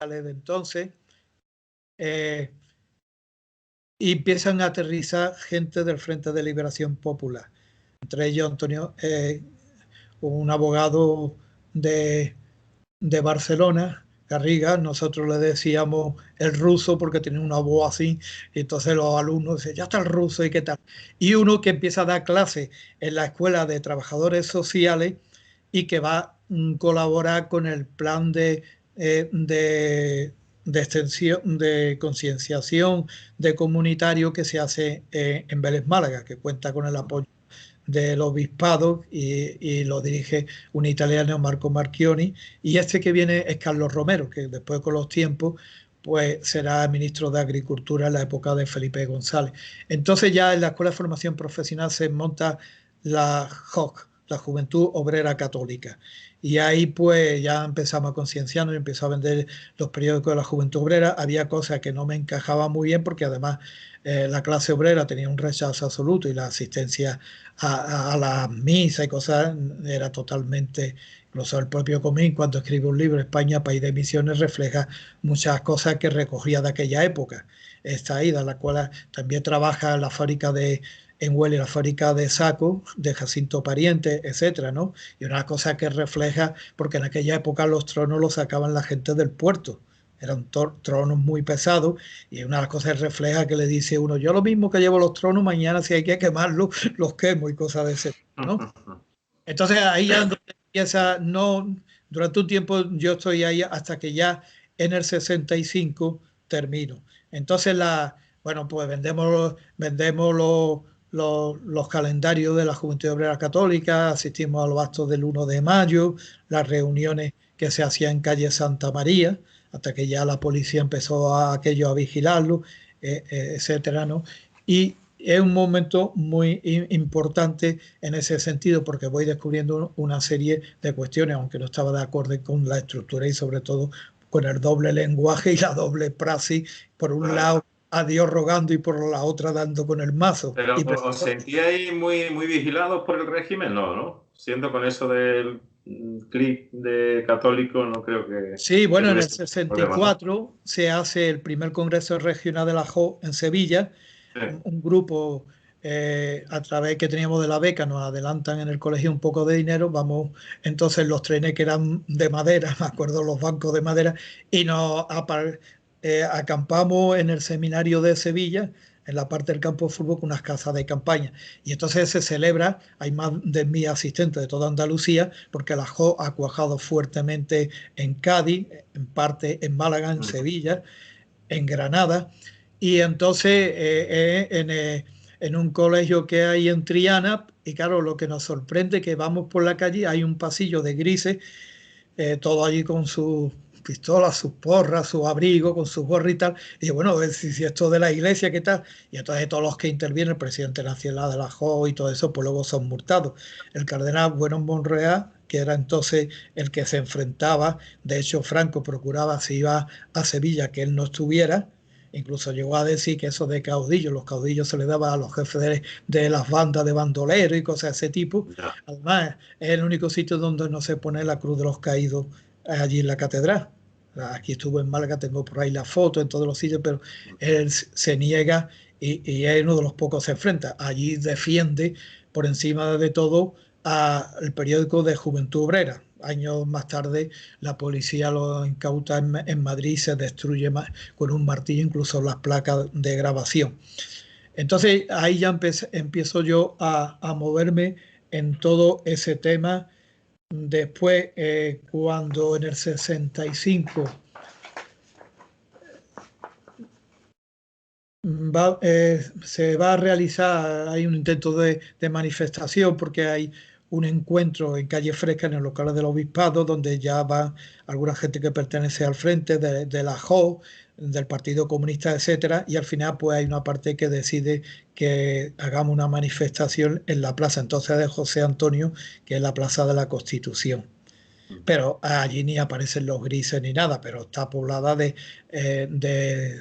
de entonces, y empiezan a aterrizar gente del Frente de Liberación Popular, entre ellos Antonio, un abogado de Barcelona, Garriga. Nosotros le decíamos el ruso porque tenía una voz así, y entonces los alumnos decían, ya está el ruso, ¿y qué tal? Y uno que empieza a dar clases en la Escuela de Trabajadores Sociales y que va a colaborar con el plan de extensión, de concienciación de comunitario que se hace en Vélez Málaga, que cuenta con el apoyo del obispado y lo dirige un italiano, Marco Marchioni, y este que viene es Carlos Romero, que después con los tiempos pues será ministro de Agricultura en la época de Felipe González. Entonces ya en la Escuela de Formación Profesional se monta la JOC, la Juventud Obrera Católica, y ahí pues ya empezamos a concienciarnos y empezó a vender los periódicos de la Juventud Obrera. Había cosas que no me encajaban muy bien porque además la clase obrera tenía un rechazo absoluto y la asistencia a la misa y cosas era totalmente, incluso el propio Comín cuando escribe un libro, España, País de Misiones, refleja muchas cosas que recogía de aquella época. Esta ida, la cual también trabaja en la fábrica en Huelva, la fábrica de sacos de Jacinto Pariente, etcétera, ¿no? Y una cosa que refleja, porque en aquella época los tronos los sacaban la gente del puerto, eran tronos muy pesados, y una de las cosas refleja que le dice uno, yo lo mismo que llevo los tronos, mañana si hay que quemarlos, los quemo y cosas de ese tipo, ¿no? Entonces ahí ya empieza, no, durante un tiempo yo estoy ahí hasta que ya en el 65 termino. Entonces bueno, pues vendemos los calendarios de la Juventud Obrera Católica, asistimos a los actos del 1 de mayo, las reuniones que se hacían en calle Santa María, hasta que ya la policía empezó aquello a vigilarlo, etcétera, ¿no? Y es un momento muy importante en ese sentido porque voy descubriendo una serie de cuestiones, aunque no estaba de acuerdo con la estructura y sobre todo con el doble lenguaje y la doble praxis, por un lado a Dios rogando y por la otra dando con el mazo. Pero Y ¿os sentíais muy vigilados por el régimen? No, ¿no? Siendo con eso del clic de católico, no creo sí, que bueno, en el tuviese problema, ¿no? 64 se hace el primer Congreso Regional de la JO en Sevilla. Sí. Un grupo, a través que teníamos de la beca, nos adelantan en el colegio un poco de dinero, vamos, entonces los trenes que eran de madera, me acuerdo los bancos de madera, y acampamos en el seminario de Sevilla, en la parte del campo de fútbol, con unas casas de campaña. Y entonces se celebra, hay más de 1.000 asistentes de toda Andalucía, porque la JO ha cuajado fuertemente en Cádiz, en parte en Málaga, en Sevilla, en Granada, y entonces en un colegio que hay en Triana, y claro, lo que nos sorprende es que vamos por la calle, hay un pasillo de grises, todo allí con sus pistolas, sus porras, sus abrigos, con sus gorras y tal, y bueno, si esto de la iglesia, ¿qué tal? Y entonces todos los que intervienen, el presidente nacional de la JO y todo eso, pues luego son multados. El cardenal Bueno Monreal, que era entonces el que se enfrentaba, de hecho Franco procuraba si iba a Sevilla que él no estuviera, incluso llegó a decir que eso de caudillos, los caudillos se le daba a los jefes de las bandas de bandoleros y cosas de ese tipo. Ya. Además, es el único sitio donde no se pone la cruz de los caídos allí en la catedral. Aquí estuvo en Málaga, tengo por ahí la foto en todos los sitios, pero él se niega y es uno de los pocos que se enfrenta. Allí defiende por encima de todo al periódico de Juventud Obrera. Años más tarde la policía lo incauta en Madrid y se destruye con un martillo incluso las placas de grabación. Entonces ahí ya empiezo yo a moverme en todo ese tema. Después, cuando en el 65 se va a realizar, hay un intento de manifestación porque hay un encuentro en Calle Fresca, en el local del obispado, donde ya va alguna gente que pertenece al frente de la JO, del Partido Comunista, etcétera, y al final pues hay una parte que decide que hagamos una manifestación en la plaza entonces de José Antonio, que es la Plaza de la Constitución, pero allí ni aparecen los grises ni nada, pero está poblada de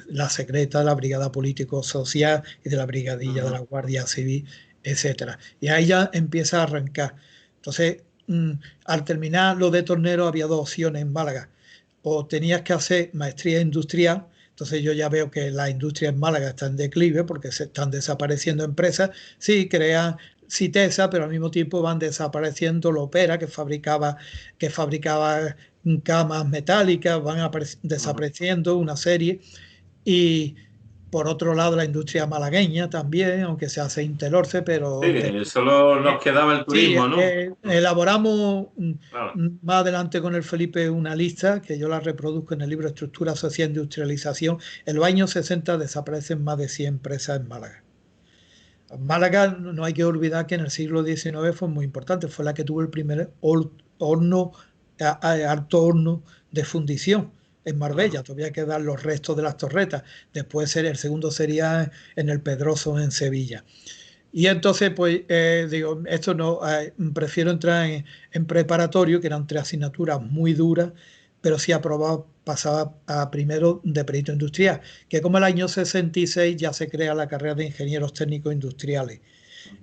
la secreta, de la Brigada Político-Social y de la Brigadilla de la Guardia Civil, etcétera. Y ahí ya empieza a arrancar. Entonces, al terminar lo de Tornero había dos opciones en Málaga. o tenías que hacer maestría industrial. Entonces yo ya veo que la industria en Málaga está en declive porque se están desapareciendo empresas. Sí, crean Citesa, pero al mismo tiempo van desapareciendo Lopera, que fabricaba camas metálicas, van desapareciendo una serie. Y por otro lado, la industria malagueña también, aunque se hace Interorce, pero Sí, solo nos quedaba el sí, turismo, ¿no? elaboramos Claro. más adelante con el Felipe una lista que yo la reproduzco en el libro Estructura Social e Industrialización. En los años 60 desaparecen más de 100 empresas en Málaga. Málaga, no hay que olvidar que en el siglo XIX fue muy importante, fue la que tuvo el primer horno, alto horno de fundición en Marbella. Todavía quedan los restos de las torretas. Después el segundo sería en el Pedroso, en Sevilla. Y entonces, pues, digo, esto no, prefiero entrar en preparatorio, que eran 3 asignaturas muy duras, pero sí aprobado, pasaba a primero de perito industrial, que como el año 66 ya se crea la carrera de ingenieros técnicos industriales.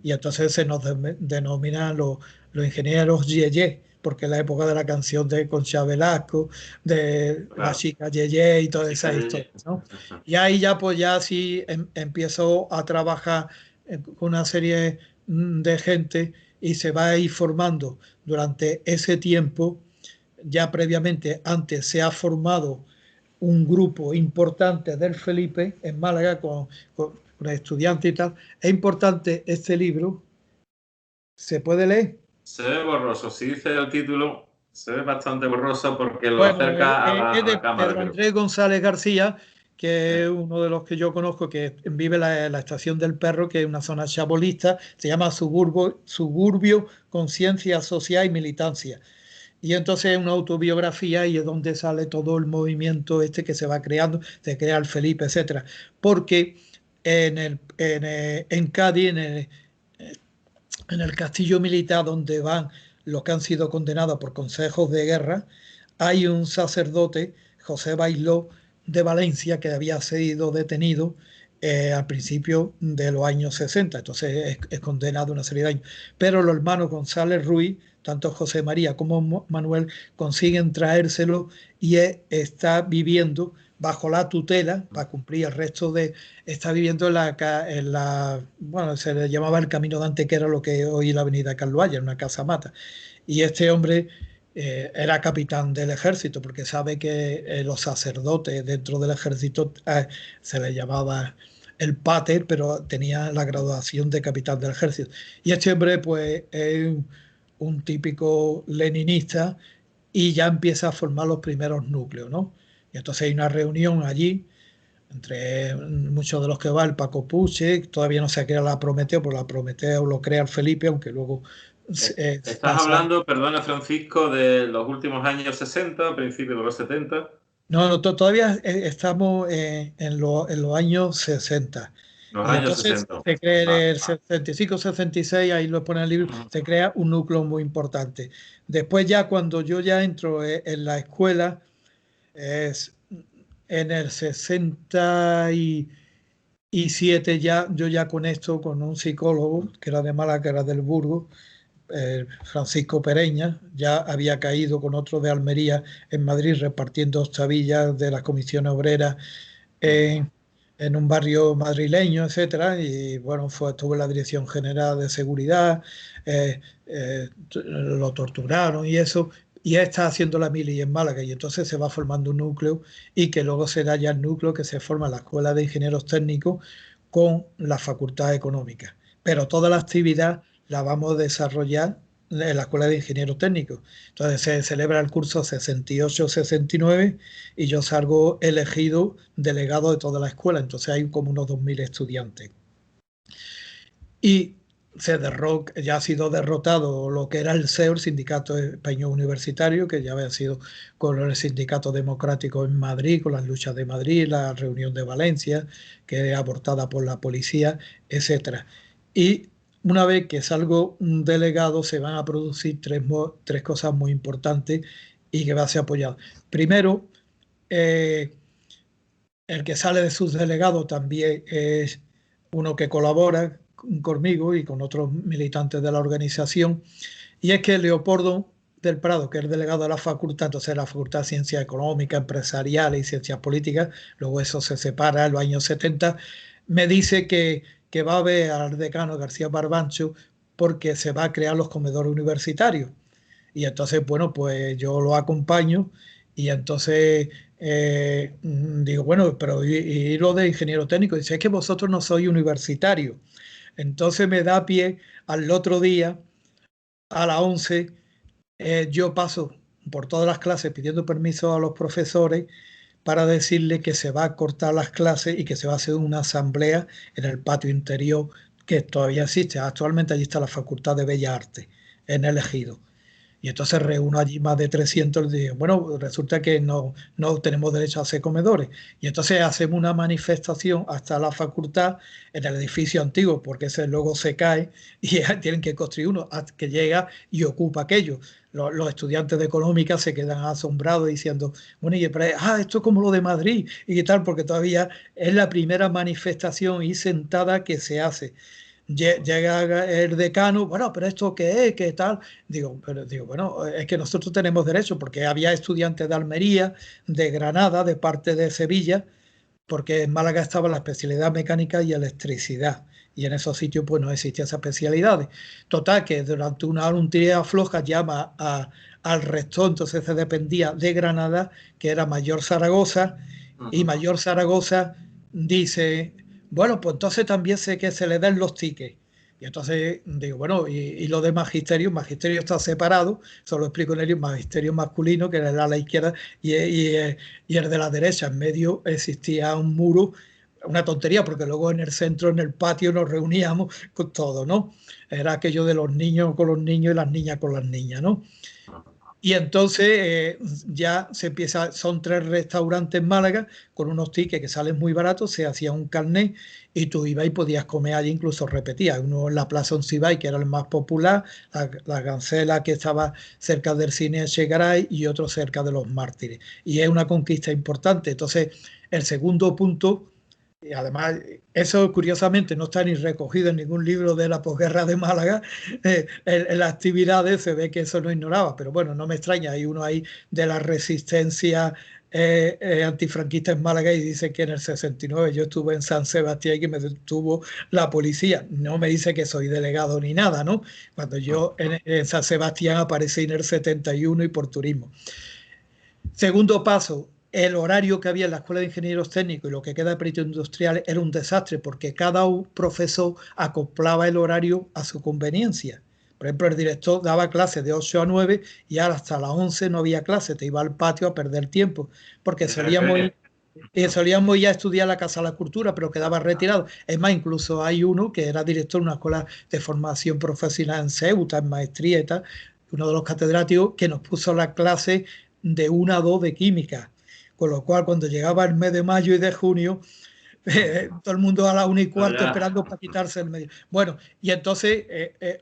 Y entonces se nos denominan los ingenieros Yeye, porque es la época de la canción de Concha Velasco, de la Claro. chica Yeye y toda Sí, esa historia, ¿no? Y ahí ya pues ya sí empiezo a trabajar con una serie de gente y se va a ir formando durante ese tiempo. Ya previamente, antes se ha formado un grupo importante del Felipe en Málaga con estudiantes y tal. Es importante este libro, se puede leer. Se ve borroso. Si dice el título, se ve bastante borroso porque lo Bueno, acerca a es a de la cámara, Pedro creo. Andrés González García, que es Sí. uno de los que yo conozco, que vive en la Estación del Perro, que es una zona chabolista, se llama Suburbio, Conciencia Social y Militancia. Y entonces es una autobiografía y es donde sale todo el movimiento este que se va creando, se crea el Felipe, etcétera. Porque en Cádiz, en el castillo militar donde van los que han sido condenados por consejos de guerra, hay un sacerdote, José Bailó de Valencia, que había sido detenido al principio de los años 60, entonces es condenado a una serie de años. Pero los hermanos González Ruiz, tanto José María como Manuel, consiguen traérselo y está viviendo bajo la tutela para cumplir el resto de... Está viviendo bueno, se le llamaba el Camino de Antequera, lo que hoy es la avenida Carluaya, en una casa mata. Y este hombre era capitán del ejército, porque sabe que los sacerdotes dentro del ejército se le llamaba el pater, pero tenía la graduación de capitán del ejército. Y este hombre, pues, es un típico leninista y ya empieza a formar los primeros núcleos, ¿no? Y entonces hay una reunión allí entre muchos de los que va el Paco Puche, todavía no se crea la Prometeo, pero la Prometeo lo crea el Felipe, aunque luego Estás pasa. hablando, perdona Francisco, de los últimos años 60, principios de los 70. No, no, todavía estamos en los años 60. Los Y años entonces 60. se crea en Vale. el 65-66, ahí lo pone el libro, se crea un núcleo muy importante. Después ya cuando yo ya entro en la escuela, es en el 67 ya, yo ya conecto con un psicólogo que era de Málaga, que era del Burgo, Francisco Pereña, ya había caído con otro de Almería en Madrid repartiendo chavillas de las comisiones obreras en, en un barrio madrileño, etcétera, y bueno, estuvo en la Dirección General de Seguridad, lo torturaron y eso, y él está haciendo la mili en Málaga, y entonces se va formando un núcleo, y que luego será ya el núcleo que se forma en la Escuela de Ingenieros Técnicos con la Facultad Económica. Pero toda la actividad la vamos a desarrollar en la Escuela de Ingenieros Técnicos. Entonces se celebra el curso 68-69 y yo salgo elegido delegado de toda la escuela, entonces hay como unos 2000 estudiantes. Y ya ha sido derrotado lo que era el SEO, el Sindicato Español Universitario, que ya había sido con el Sindicato Democrático en Madrid, con las luchas de Madrid, la reunión de Valencia, que es abortada por la policía, etcétera. Y una vez que salgo un delegado, se van a producir tres cosas muy importantes y que va a ser apoyado. Primero, eh, el que sale de sus delegados también es uno que colabora conmigo y con otros militantes de la organización, y es que Leopoldo del Prado, que es el delegado de la facultad, entonces la Facultad de Ciencias Económicas, Empresariales y Ciencias Políticas, luego eso se separa en los años 70, me dice que va a ver al decano García Barbancho porque se va a crear los comedores universitarios. Y entonces, bueno, pues yo lo acompaño y entonces digo, bueno, pero y lo de ingeniero técnico? Dice, es que vosotros no sois universitarios. Entonces me da pie al otro día, a las 11, yo paso por todas las clases pidiendo permiso a los profesores para decirle que se va a cortar las clases y que se va a hacer una asamblea en el patio interior que todavía existe. Actualmente allí está la Facultad de Bellas Artes, en el Ejido. Y entonces reúno allí más de 300 y digo, bueno, resulta que no tenemos derecho a hacer comedores. Y entonces hacemos una manifestación hasta la facultad en el edificio antiguo, porque ese luego se cae y tienen que construir uno hasta que llega y ocupa aquello. Los estudiantes de económica se quedan asombrados diciendo, bueno, esto es como lo de Madrid y tal, porque todavía es la primera manifestación y sentada que se hace. Llega el decano, bueno, pero ¿esto qué es? ¿Qué tal? Digo, bueno, es que nosotros tenemos derecho, porque había estudiantes de Almería, de Granada, de parte de Sevilla, porque en Málaga estaba la especialidad mecánica y electricidad, y en esos sitios pues no existían esas especialidades. Total, que durante un tira floja llama al rector, entonces se dependía de Granada, que era Mayor Zaragoza, y Mayor Zaragoza dice, bueno, pues entonces también sé que se le den los tickets. Y entonces digo, bueno, y lo de magisterio está separado, eso lo explico en el magisterio masculino, que era el ala izquierda, y el de la derecha. En medio existía un muro, una tontería, porque luego en el centro, en el patio, nos reuníamos con todo, ¿no? Era aquello de los niños con los niños y las niñas con las niñas, ¿no? Y entonces ya se empieza, son 3 restaurantes en Málaga con unos tickets que salen muy baratos, se hacía un carnet y tú ibas y podías comer allí, incluso repetías. Uno en la Plaza Oncibay, que era el más popular, la Gancela, que estaba cerca del cine Echegaray, y otro cerca de los Mártires. Y es una conquista importante. Entonces, el segundo punto, y además, eso curiosamente no está ni recogido en ningún libro de la posguerra de Málaga. En las actividades se ve que eso no ignoraba, pero bueno, no me extraña. Hay uno ahí de la resistencia antifranquista en Málaga y dice que en el 69 yo estuve en San Sebastián y que me detuvo la policía. No me dice que soy delegado ni nada, ¿no? Cuando yo en San Sebastián aparecí en el 71 y por turismo. Segundo paso, el horario que había en la Escuela de Ingenieros Técnicos y lo que queda de Peritos Industriales era un desastre porque cada profesor acoplaba el horario a su conveniencia. Por ejemplo, el director daba clases de 8 a 9 y ahora hasta las 11 no había clase, te iba al patio a perder tiempo, porque solíamos ir a estudiar a la Casa de la Cultura, pero quedaba retirado. Es más, incluso hay uno que era director de una escuela de formación profesional en Ceuta, en maestría y tal, uno de los catedráticos que nos puso la clase de 1 a 2 de química. Con lo cual, cuando llegaba el mes de mayo y de junio, todo el mundo a las 1:15 esperando para quitarse el medio. Bueno, y entonces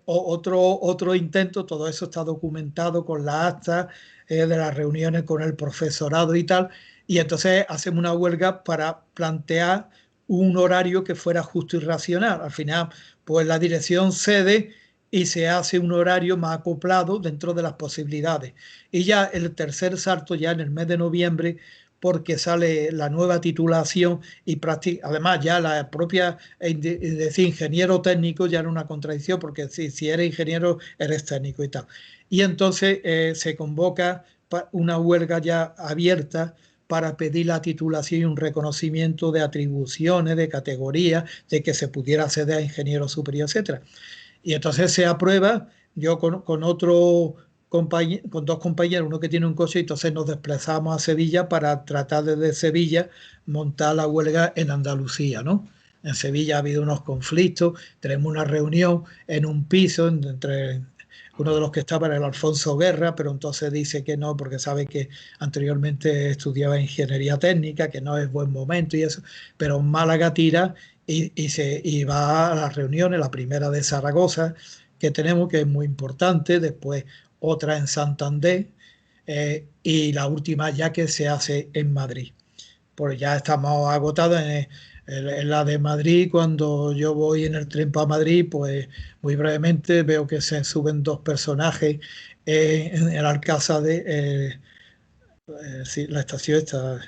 otro intento, todo eso está documentado con las actas de las reuniones con el profesorado y tal, y entonces hacemos una huelga para plantear un horario que fuera justo y racional. Al final, pues la dirección cede y se hace un horario más acoplado dentro de las posibilidades. Y ya el tercer salto, ya en el mes de noviembre, porque sale la nueva titulación y además ya la propia, decir ingeniero técnico ya era una contradicción, porque si eres ingeniero eres técnico y tal. Y entonces se convoca una huelga ya abierta para pedir la titulación y un reconocimiento de atribuciones, de categorías, de que se pudiera acceder a ingeniero superior, etcétera. Y entonces se aprueba, yo con otro con 2 compañeros, uno que tiene un coche, y entonces nos desplazamos a Sevilla para tratar desde Sevilla montar la huelga en Andalucía, ¿no? En Sevilla ha habido unos conflictos, tenemos una reunión en un piso entre uno de los que estaba era el Alfonso Guerra, pero entonces dice que no, porque sabe que anteriormente estudiaba ingeniería técnica, que no es buen momento y eso, pero Málaga tira y va a las reuniones, la primera de Zaragoza que tenemos, que es muy importante, después otra en Santander y la última ya que se hace en Madrid. Pues ya estamos agotados En la de Madrid, cuando yo voy en el tren para Madrid, pues muy brevemente veo que se suben dos personajes en el Alcázar sí, la estación está,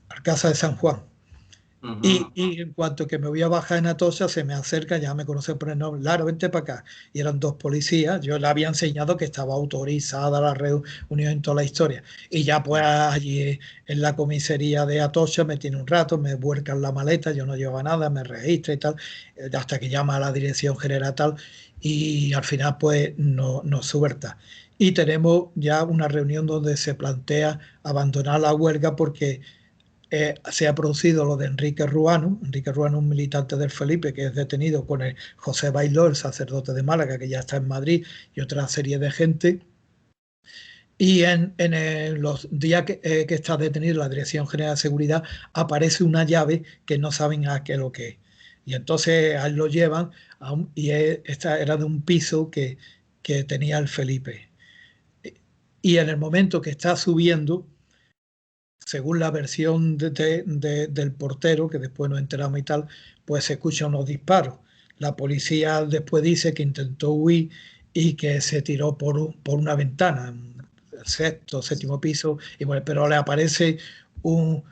Alcázar de San Juan. Y en cuanto que me voy a bajar en Atocha, se me acerca, ya me conoce por el nombre, Laro, vente para acá. Y eran dos policías, yo le había enseñado que estaba autorizada la reunión en toda la historia. Y ya pues allí en la comisaría de Atocha me tiene un rato, me vuelcan la maleta, yo no llevaba nada, me registra y tal, hasta que llama a la dirección general tal, y al final pues nos suelta. Y tenemos ya una reunión donde se plantea abandonar la huelga porque se ha producido lo de Enrique Ruano. Enrique Ruano, un militante del Felipe que es detenido con el José Bailó, el sacerdote de Málaga, que ya está en Madrid, y otra serie de gente. Y en los días que está detenido la Dirección General de Seguridad, aparece una llave que no saben a qué es lo que es. Y entonces a él lo llevan y esta era de un piso que tenía el Felipe. Y en el momento que está subiendo, según la versión del portero, que después nos enteramos y tal, pues se escuchan unos disparos. La policía después dice que intentó huir y que se tiró por una ventana, el sexto, séptimo piso, y bueno, pero le aparece un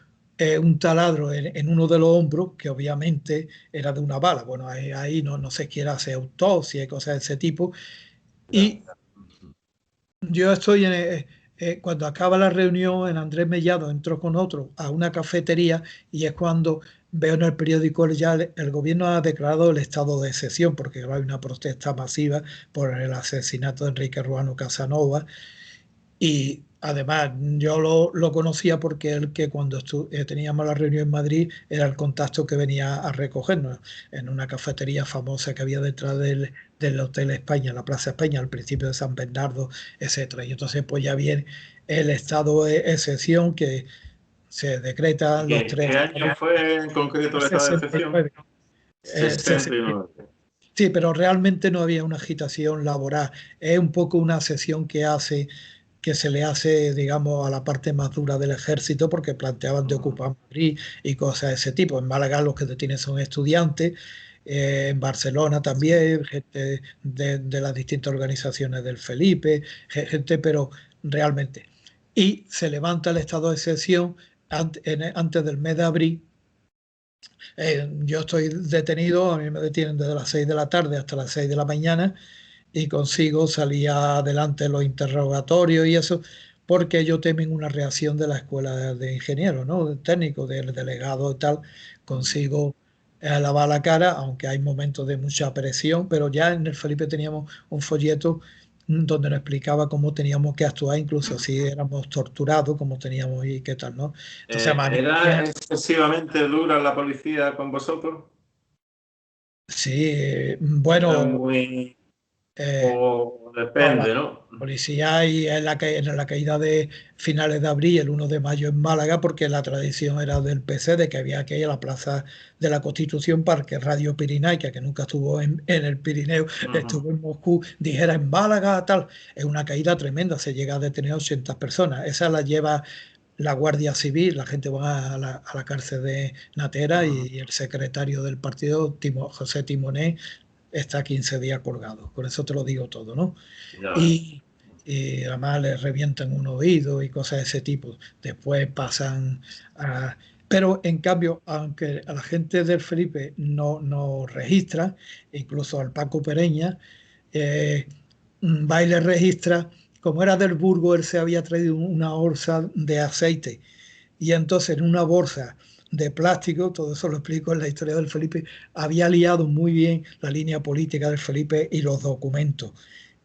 taladro en uno de los hombros, que obviamente era de una bala. Bueno, ahí no se quiere hacer autopsia y cosas de ese tipo. Y yo estoy cuando acaba la reunión en Andrés Mellado, entro con otro a una cafetería y es cuando veo en el periódico ya el gobierno ha declarado el estado de excepción porque hay una protesta masiva por el asesinato de Enrique Ruano Casanova. Y además yo lo conocía porque él que cuando teníamos la reunión en Madrid era el contacto que venía a recogernos en una cafetería famosa que había detrás del Hotel España, la Plaza España, al principio de San Bernardo, etcétera. Y entonces pues ya viene el estado de excepción que se decreta ¿Y los qué tres año fue en concreto el estado de excepción? 69. 69. Sí, pero realmente no había una agitación laboral. Es un poco una sesión que se le hace, digamos, a la parte más dura del ejército porque planteaban de ocupar Madrid y cosas de ese tipo. En Málaga los que detienen son estudiantes, en Barcelona también, gente de las distintas organizaciones del Felipe, gente, pero realmente. Y se levanta el estado de excepción antes del mes de abril. Yo estoy detenido, a mí me detienen desde las 6 de la tarde hasta las 6 de la mañana y consigo salir adelante en los interrogatorios y eso, porque ellos temen una reacción de la escuela de ingenieros, ¿no? De técnico, del delegado y tal. Consigo lavar la cara, aunque hay momentos de mucha presión, pero ya en el Felipe teníamos un folleto donde nos explicaba cómo teníamos que actuar, incluso si éramos torturados, cómo teníamos y qué tal, ¿no? Entonces, además, ¿Era excesivamente dura la policía con vosotros? sí, Era bueno, muy... eh, o no, la depende, ¿no? policía y en la caída de finales de abril, el 1 de mayo en Málaga, porque la tradición era del PC de que había que ir a la Plaza de la Constitución para que Radio Pirinaica, que nunca estuvo en el Pirineo, estuvo en Moscú, dijera en Málaga, tal. Es una caída tremenda, se llega a detener 80 personas. Esa la lleva la Guardia Civil, la gente va a la cárcel de Natera y el secretario del partido, José Timoné, está 15 días colgado. Con eso te lo digo todo, ¿no? Ya ves. Y, y además le revientan un oído y cosas de ese tipo. Después pasan a... Pero en cambio, aunque a la gente del Felipe no registra, incluso al Paco Pereña, eh, va y le registra, como era del Burgo, él se había traído una bolsa de aceite y entonces en una bolsa de plástico, todo eso lo explico en la historia del Felipe, había liado muy bien la línea política del Felipe y los documentos.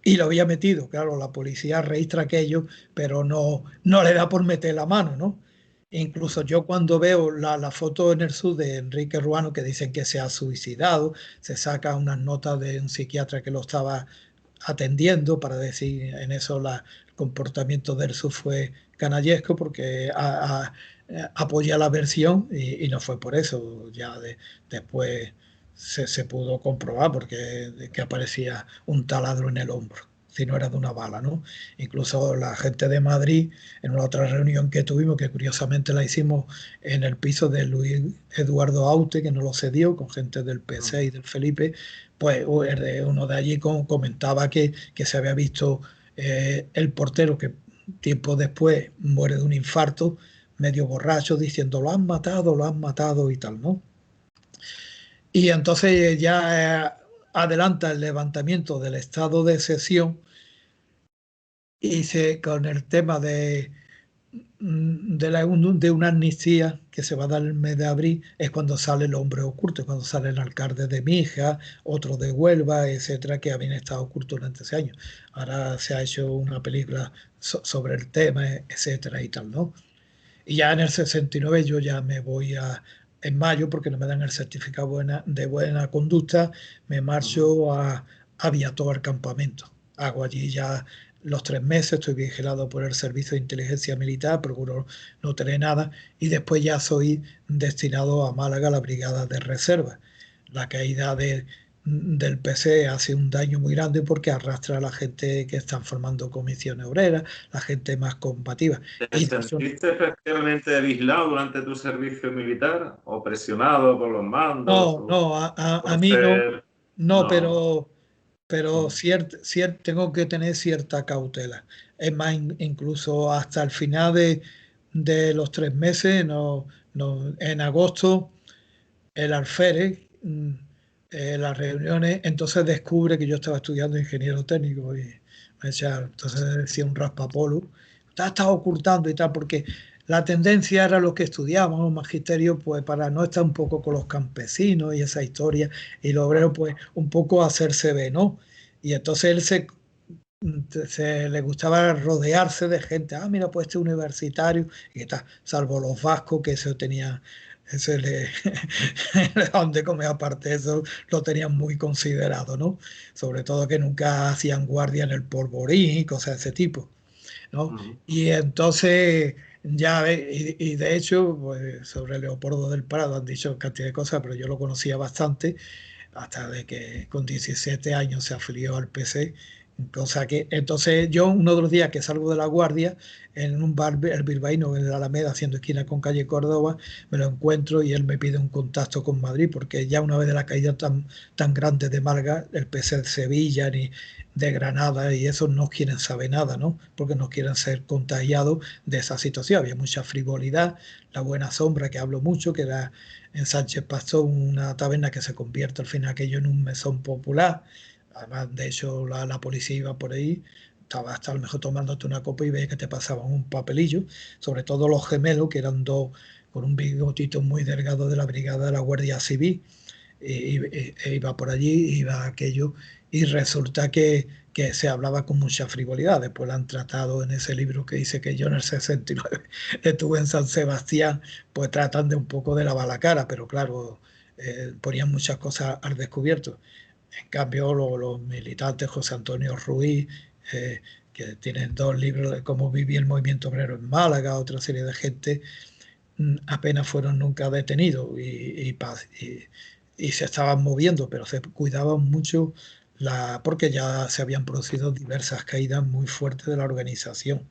Y lo había metido, claro, la policía registra aquello, pero no le da por meter la mano, ¿no? Incluso yo cuando veo la foto en el sur de Enrique Ruano que dicen que se ha suicidado, se saca unas notas de un psiquiatra que lo estaba atendiendo para decir en eso el comportamiento del sur fue canallesco porque apoya la versión y no fue por eso. Ya después se pudo comprobar porque que aparecía un taladro en el hombro. si no era de una bala, ¿no? Incluso la gente de Madrid, en una otra reunión que tuvimos, que curiosamente la hicimos en el piso de Luis Eduardo Aute, que nos lo cedió, con gente del PC y del Felipe, pues uno de allí comentaba que se había visto el portero que tiempo después muere de un infarto, medio borracho, diciendo lo han matado y tal, ¿no? Y entonces ya adelanta el levantamiento del estado de excepción y con el tema de una amnistía que se va a dar el mes de abril, es cuando sale el hombre oculto, cuando sale el alcalde de Mija, otro de Huelva, etcétera, que habían estado ocultos durante ese año. Ahora se ha hecho una película sobre el tema, etcétera y tal, ¿no? Y ya en el 69 yo ya me voy en mayo, porque no me dan el certificado de buena conducta, me marcho a Viator, al campamento. Hago allí ya los 3 meses, estoy vigilado por el Servicio de Inteligencia Militar, procuro no tener nada, y después ya soy destinado a Málaga, a la Brigada de Reserva. La caída del PC hace un daño muy grande porque arrastra a la gente que están formando comisiones obreras, la gente más combativa. ¿Te sentiste especialmente vigilado durante tu servicio militar o presionado por los mandos? No, a mí no, no, No. pero tengo que tener cierta cautela. Es más, incluso hasta el final de los 3 meses, en agosto, el alférez, las reuniones, entonces descubre que yo estaba estudiando ingeniero técnico y entonces decía un raspapolo, te has estado ocultando y tal, porque la tendencia era lo que estudiábamos, magisterio, pues para no estar un poco con los campesinos y esa historia, y los obreros, pues un poco hacerse ver, ¿no? Y entonces él se le gustaba rodearse de gente, mira, pues este universitario, y tal, salvo los vascos, que eso tenía, ese le, donde come aparte, eso lo tenían muy considerado, ¿no? Sobre todo que nunca hacían guardia en el polvorín y cosas de ese tipo, ¿no? Y entonces, y de hecho, pues, sobre Leopoldo del Prado han dicho cantidad de cosas, pero yo lo conocía bastante, hasta de que con 17 años se afilió al PC. Cosa que, entonces yo uno de los días que salgo de la guardia en un bar, el bilbaíno, en la Alameda, haciendo esquina con calle Córdoba, me lo encuentro y él me pide un contacto con Madrid, porque ya una vez de la caída tan grande de Málaga, el PC de Sevilla ni de Granada y eso no quieren saber nada, ¿no? Porque no quieren ser contagiados de esa situación. Había mucha frivolidad, la buena sombra, que hablo mucho, que era en Sánchez Pastor, una taberna que se convierte al final aquello en un mesón popular. Además, de hecho, la policía iba por ahí, estaba hasta a lo mejor tomándote una copa y veía que te pasaban un papelillo, sobre todo los gemelos, que eran dos con un bigotito muy delgado de la brigada de la Guardia Civil, iba por allí, iba aquello, y resulta que se hablaba con mucha frivolidad. Después lo han tratado en ese libro que dice que yo en el 69 estuve en San Sebastián, pues tratan de un poco de lavar la cara, pero claro, ponían muchas cosas al descubierto. En cambio, los militantes, José Antonio Ruiz, que tienen 2 libros de cómo vivía el movimiento obrero en Málaga, otra serie de gente, apenas fueron nunca detenidos y se estaban moviendo, pero se cuidaban mucho porque ya se habían producido diversas caídas muy fuertes de la organización.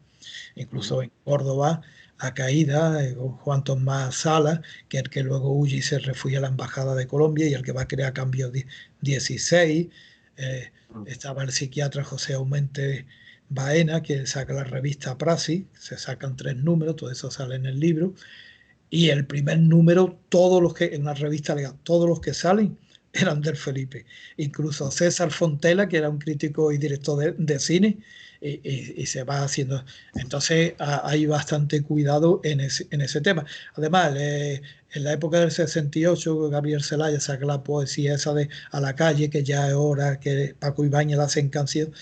Incluso en Córdoba, la caída de Juan Tomás Sala, que es el que luego huye y se refugia a la Embajada de Colombia y el que va a crear Cambio 16. Estaba el psiquiatra José Aumente Baena, que saca la revista Praxis, se sacan 3 números, todo eso sale en el libro. Y el primer número, en una revista legal, todos los que salen eran del Felipe. Incluso César Fontela, que era un crítico y director de cine, y se va haciendo. Entonces hay bastante cuidado en ese tema. Además, en la época del 68, Gabriel Celaya saca la poesía esa de A la calle, que ya es hora, que Paco Ibáñez la hace en canción,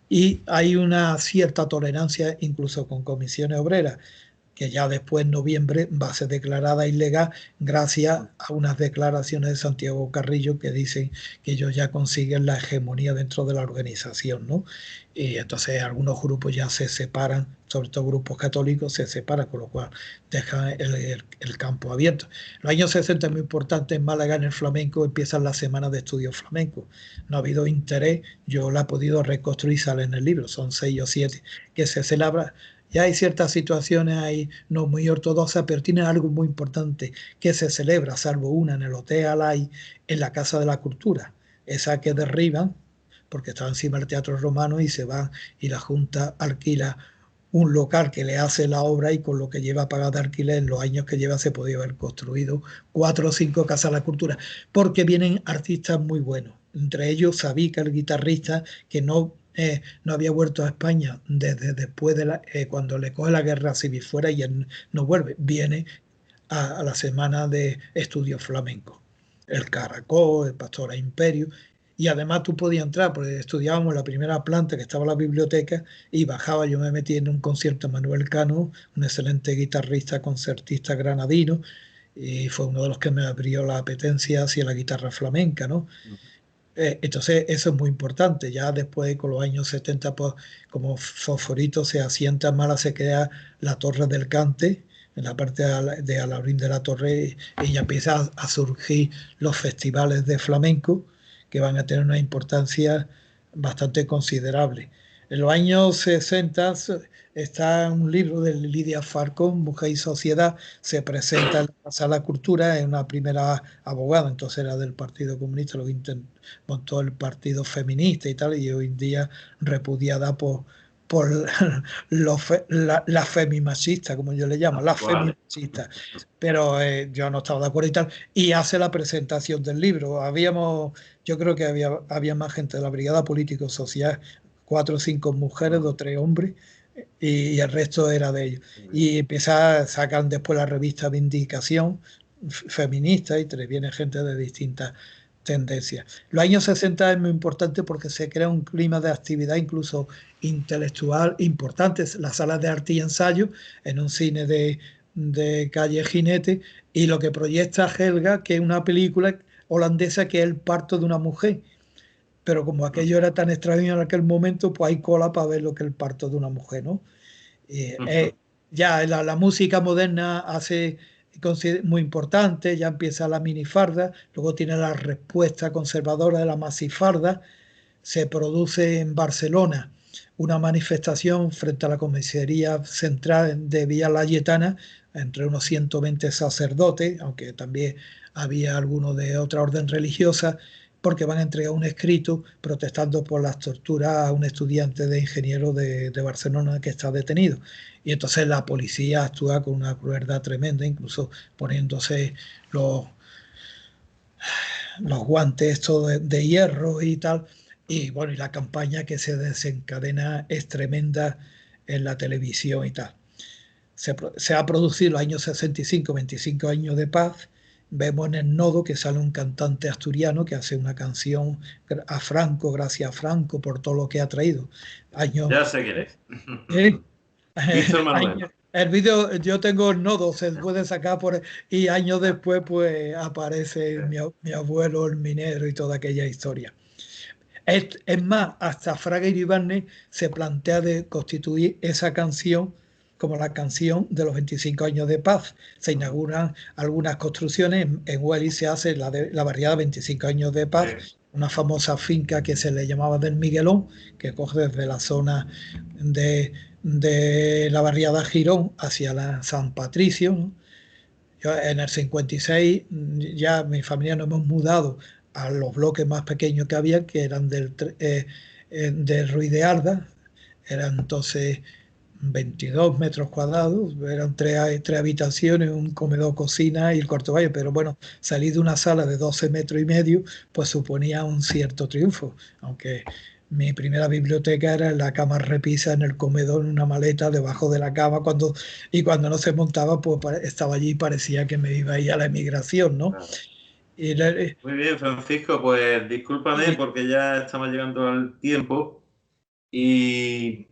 y hay una cierta tolerancia incluso con comisiones obreras que ya después, en noviembre, va a ser declarada ilegal gracias a unas declaraciones de Santiago Carrillo que dicen que ellos ya consiguen la hegemonía dentro de la organización, ¿no? Y entonces algunos grupos ya se separan, sobre todo grupos católicos, se separan, con lo cual dejan el campo abierto. Los años 60 es muy importante en Málaga, en el flamenco, empiezan las semanas de estudios flamenco. No ha habido interés, yo la he podido reconstruir, sale en el libro, son 6 o 7 que se celebra. Ya hay ciertas situaciones ahí no muy ortodoxas, pero tiene algo muy importante que se celebra, salvo una en el Hotel Alay, en la Casa de la Cultura, esa que derriban, porque estaba encima del Teatro Romano y se va y la Junta alquila un local que le hace la obra y con lo que lleva pagado de alquiler en los años que lleva se podía haber construido 4 o 5 casas de la cultura, porque vienen artistas muy buenos. Entre ellos Sabica, el guitarrista, que no había vuelto a España desde después cuando le coge la guerra civil fuera y él no vuelve, viene a la semana de estudios flamencos. El Caracol, el Pastora Imperio, y además tú podías entrar, porque estudiábamos en la primera planta que estaba la biblioteca y bajaba, yo me metí en un concierto de Manuel Cano, un excelente guitarrista, concertista granadino, y fue uno de los que me abrió la apetencia hacia la guitarra flamenca, ¿no? Entonces eso es muy importante. Ya después, con los años 70, pues como Fosforito se asienta en Málaga, se crea la Torre del Cante, en la parte de Alaurín de la Torre, y ya empieza a surgir los festivales de flamenco, que van a tener una importancia bastante considerable. En los años 60 está un libro de Lidia Farcón, Mujer y Sociedad, se presenta en la Sala Cultura, es una primera abogada, entonces era del Partido Comunista, lo que montó el Partido Feminista y tal, y hoy en día repudiada por la femimachista, como yo le llamo, la femimachista, pero yo no estaba de acuerdo y tal, y hace la presentación del libro. Yo creo que había más gente de la Brigada Político-Social, 4 o 5 mujeres, 2 o 3 hombres, y el resto era de ellos. Y sacan después la revista Vindicación feminista y viene gente de distintas tendencias. Los años 60 es muy importante porque se crea un clima de actividad incluso intelectual importante, las salas de arte y ensayo en un cine de calle Jinete, y lo que proyecta Helga, que es una película holandesa que es el parto de una mujer, pero como aquello era tan extraño en aquel momento, pues hay cola para ver lo que es el parto de una mujer, ¿no? Ya la música moderna hace muy importante, ya empieza la minifarda, luego tiene la respuesta conservadora de la masifarda, se produce en Barcelona una manifestación frente a la comisaría central de Villa Layetana, entre unos 120 sacerdotes, aunque también había algunos de otra orden religiosa, porque van a entregar un escrito protestando por las torturas a un estudiante de ingeniero de Barcelona que está detenido. Y entonces la policía actúa con una crueldad tremenda, incluso poniéndose los guantes estos de hierro y tal. Y bueno, y la campaña que se desencadena es tremenda en la televisión y tal. Se ha producido los años 65, 25 años de paz. Vemos en el Nodo que sale un cantante asturiano que hace una canción a Franco, gracias a Franco por todo lo que ha traído. Ya sé quién es. ¿Eh? Víctor Manuel. El vídeo, yo tengo el Nodo, se puede sacar y años después pues aparece mi abuelo, el minero y toda aquella historia. Es más, hasta Fraga Iribarne se plantea de constituir esa canción como la canción de los 25 años de paz. Se inauguran algunas construcciones, en Huelva se hace la barriada 25 años de paz, una famosa finca que se le llamaba del Miguelón, que coge desde la zona de la barriada Girón hacia la San Patricio, ¿no? Yo en el 56 ya mi familia nos hemos mudado a los bloques más pequeños que había, que eran de Ruiz de Arda, eran entonces 22 metros cuadrados, eran tres habitaciones, un comedor, cocina y el cuarto baño, pero bueno, salir de una sala de 12 metros y medio, pues suponía un cierto triunfo, aunque mi primera biblioteca era en la cama repisa en el comedor, en una maleta debajo de la cama, y cuando no se montaba, pues estaba allí y parecía que me iba a ir a la emigración, ¿no? Claro. Muy bien, Francisco, pues discúlpame porque ya estamos llegando al tiempo y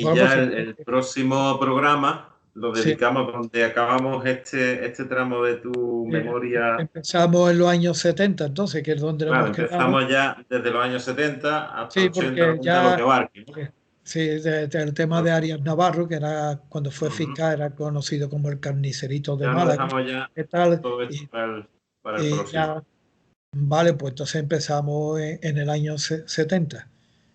bueno, ya pues, el próximo programa lo Sí. dedicamos donde acabamos este tramo de tu memoria. Empezamos en los años 70, entonces, que es donde nos Claro, hemos quedado. empezamos ya desde los años 70 hasta Sí, 80, porque 90, lo que ya, abarque, ¿no? sí, el tema de Arias Navarro, que era cuando fue Ujú. fiscal, era conocido como el carnicerito de Ya nos Málaga, dejamos ya ¿qué tal? todo esto para el Y próximo. ya, vale, pues entonces empezamos en el año 70.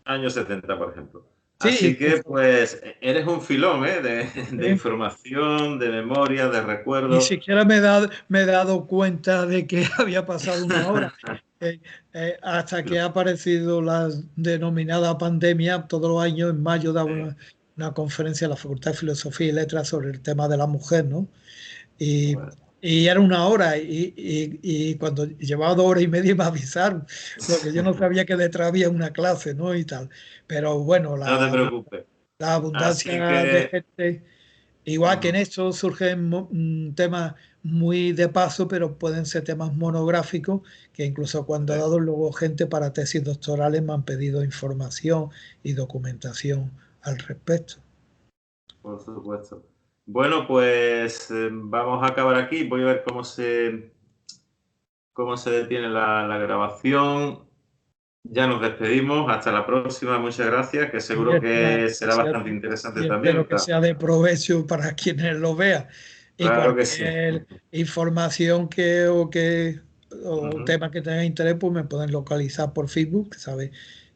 Años 70, por ejemplo. Sí, Así que, incluso, pues, eres un filón, ¿eh? De ¿eh? información, de memoria, de Ni recuerdos. siquiera me he dado cuenta de que había pasado una hora. Hasta que ha aparecido la denominada pandemia, todos los años en mayo daba una conferencia en la Facultad de Filosofía y Letras sobre el tema de la mujer, ¿no? Y, Bueno, y era una hora y cuando llevaba 2 horas y media me avisaron, porque yo no sabía que detrás había una clase, ¿no? Y tal. Pero bueno, no te la, preocupes. la Así abundancia de que, gente. Igual que en esto surgen temas muy de paso, pero pueden ser temas monográficos, que incluso cuando he dado luego gente para tesis doctorales me han pedido información y documentación al respecto. por supuesto. Bueno, pues vamos a acabar aquí. Voy a ver cómo se detiene la grabación. Ya nos despedimos. Hasta la próxima. Muchas gracias, que Y seguro que será gracias a bastante ti, interesante y espero también. que sea de provecho para quienes lo vean. Y Claro que sí. cualquier información o tema que tenga interés, pues me pueden localizar por Facebook, sabes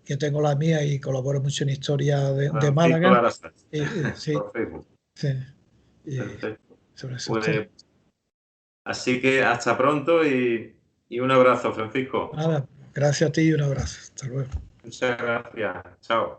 que tengo la mía y colaboro mucho en historia de Francisco Málaga. Larasas, Sí, por Facebook. sí, y Perfecto. sobre esos temas. Pues así que hasta pronto y un abrazo, Francisco. Nada, gracias a ti y un abrazo. Hasta luego. Muchas gracias. Chao.